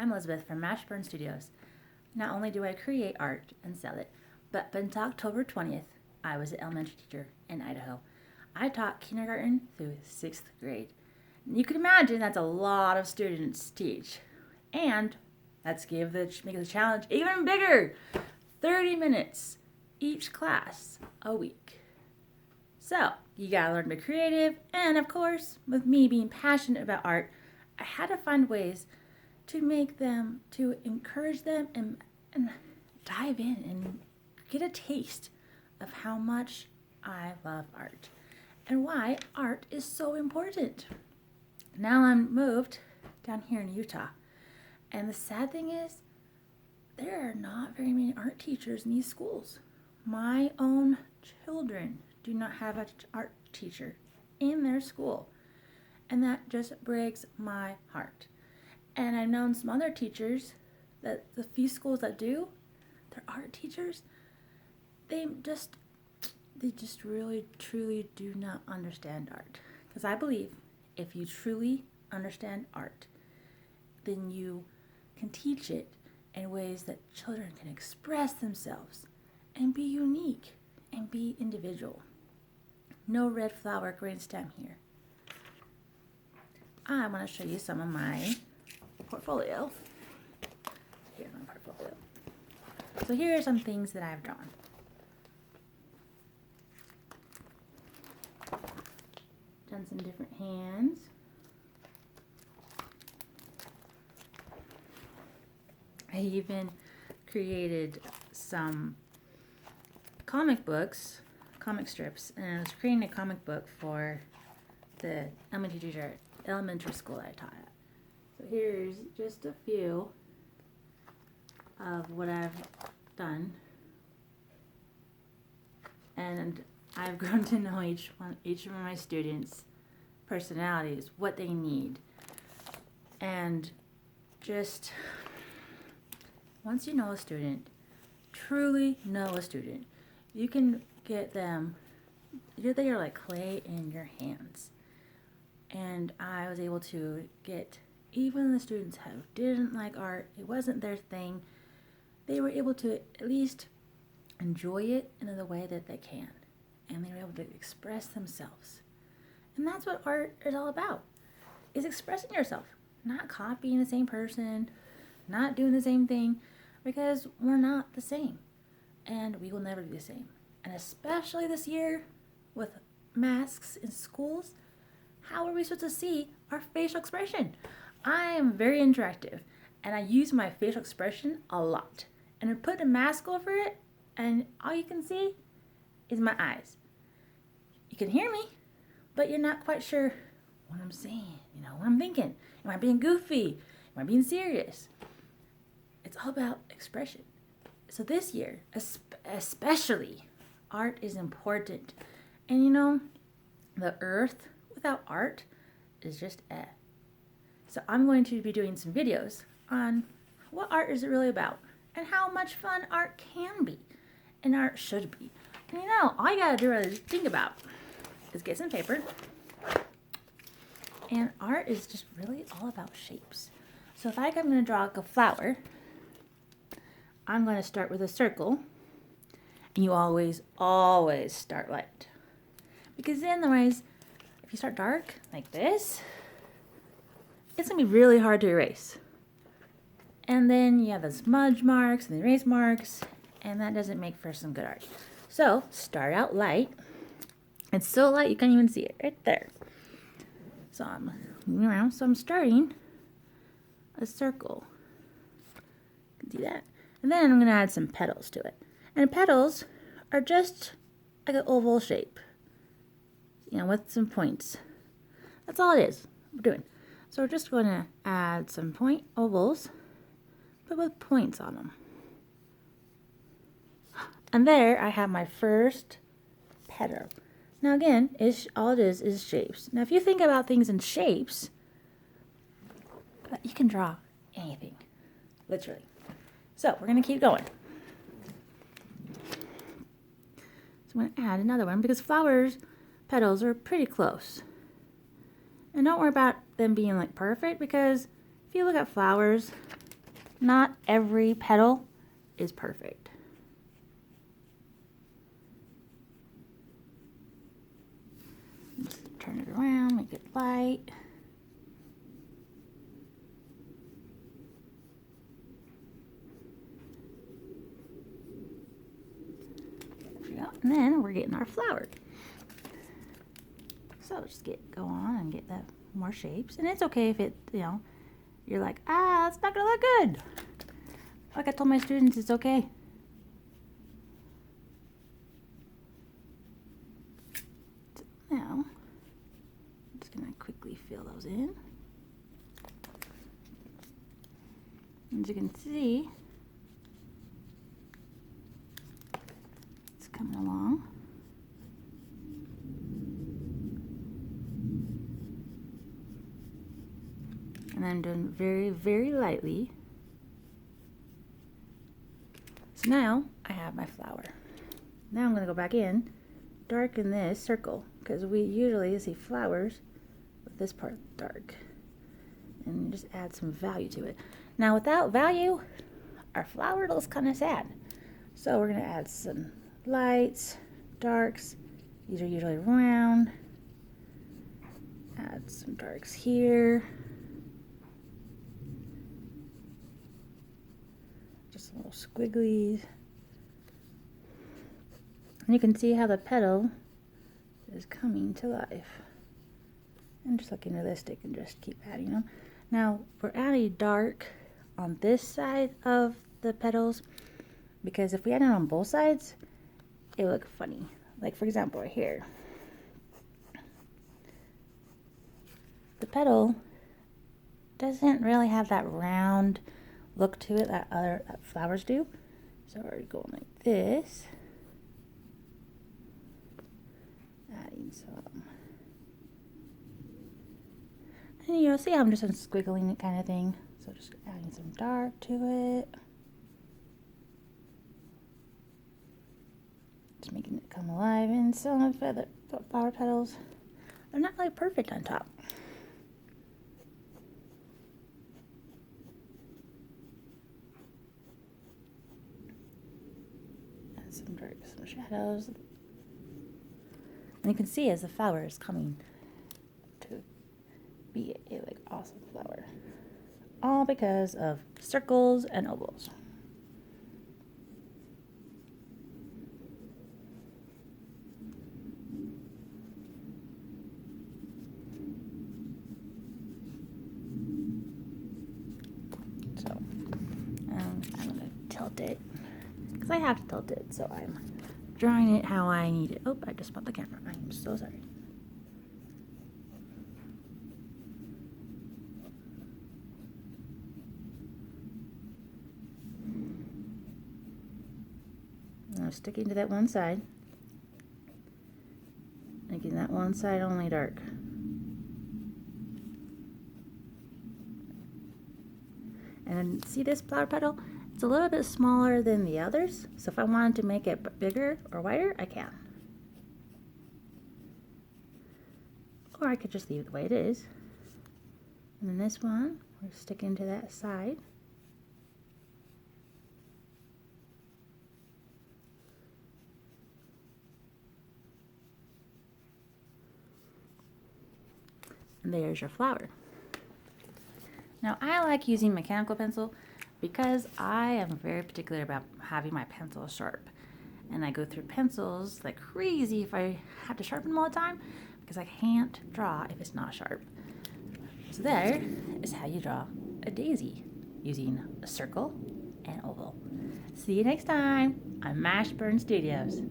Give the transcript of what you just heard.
I'm Elizabeth from Mashburn Studios. Not only do I create art and sell it, but since October 20th, I was an elementary teacher in Idaho. I taught kindergarten through 6th grade. You can imagine that's a lot of students to teach. And let's make the challenge even bigger. 30 minutes each class a week. So, you gotta learn to be creative, and of course, with me being passionate about art, I had to find ways to encourage them and dive in and get a taste of how much I love art and why art is so important. Now I'm moved down here in Utah, and the sad thing is, there are not very many art teachers in these schools. My own children do not have an art teacher in their school, and that just breaks my heart. And I've known some other teachers that the few schools that do, their art teachers, they just really truly do not understand art. Because I believe if you truly understand art, then you can teach it in ways that children can express themselves and be unique and be individual. No red flower, green stem here. I want to show you some of my portfolio. Here's my portfolio. So here are some things that I've drawn. Done some different hands. I even created some comic strips, and I was creating a comic book for the elementary school that I taught at. So here's just a few of what I've done, and I've grown to know each of my students' personalities, what they need, and just once you know a student, truly know a student, you can get them. They are like clay in your hands. And I was able to get even the students who didn't like art, it wasn't their thing, they were able to at least enjoy it in the way that they can. And they were able to express themselves. And that's what art is all about, is expressing yourself, not copying the same person, not doing the same thing, because we're not the same. And we will never be the same. And especially this year with masks in schools, how are we supposed to see our facial expression? I am very interactive, and I use my facial expression a lot. And I put a mask over it, and all you can see is my eyes. You can hear me, but you're not quite sure what I'm saying, what I'm thinking. Am I being goofy? Am I being serious? It's all about expression. So this year, especially, art is important. And the earth without art is just So I'm going to be doing some videos on what art is really about and how much fun art can be and art should be. And all you gotta do is think about is get some paper. And art is just really all about shapes. So if I'm going to draw like a flower, I'm going to start with a circle. And you always start light. Because otherwise, if you start dark like this, it's going to be really hard to erase. And then you have the smudge marks and the erase marks, and that doesn't make for some good art. So start out light. It's so light you can't even see it right there. So I'm moving around. So I'm starting a circle. You can see that. And then I'm going to add some petals to it. And petals are just like an oval shape, with some points. That's all it is we're doing. So we're just going to add some point ovals, but with points on them. And there I have my first petal. Now again, all it is shapes. Now if you think about things in shapes, you can draw anything, literally. So we're going to keep going. So I'm going to add another one because flowers' petals are pretty close. And don't worry about them being like perfect, because if you look at flowers, Not every petal is perfect. Just turn it around, make it light. There we go. And then we're getting our flower. So just go on and get that more shapes. And it's okay if it, you're like, it's not gonna look good. Like I told my students, it's okay. So now, I'm just gonna quickly fill those in. As you can see, it's coming along. And I'm doing very, very lightly. So now I have my flower. Now I'm going to go back in, darken this circle, because we usually see flowers with this part dark. And just add some value to it. Now without value, our flower looks kind of sad. So we're going to add some lights, darks. These are usually round. Add some darks here. Just little squigglies. And you can see how the petal is coming to life. And just looking realistic and just keep adding them. Now we're adding dark on this side of the petals because if we add it on both sides, it would look funny. Like for example right here. The petal doesn't really have that round look to it that flowers do. So we're going like this. Adding some. And see how I'm just squiggling it kind of thing. So just adding some dark to it. Just making it come alive. And some of the flower petals, they're not really perfect on top. Some dark, some shadows. And you can see as the flower is coming to be a like awesome flower. All because of circles and ovals. So, I'm going to tilt it. Because I have to tilt it, so I'm drawing it how I need it. Oh, I just bumped the camera. I am so sorry. I'm sticking to that one side. Making that one side only dark. And see this flower petal? It's a little bit smaller than the others, so if I wanted to make it bigger or wider, I can. Or I could just leave it the way it is. And then this one, we're sticking to that side. And there's your flower. Now I like using mechanical pencil because I am very particular about having my pencil sharp. And I go through pencils like crazy if I have to sharpen them all the time because I can't draw if it's not sharp. So there is how you draw a daisy using a circle and oval. See you next time on Mashburn Studios.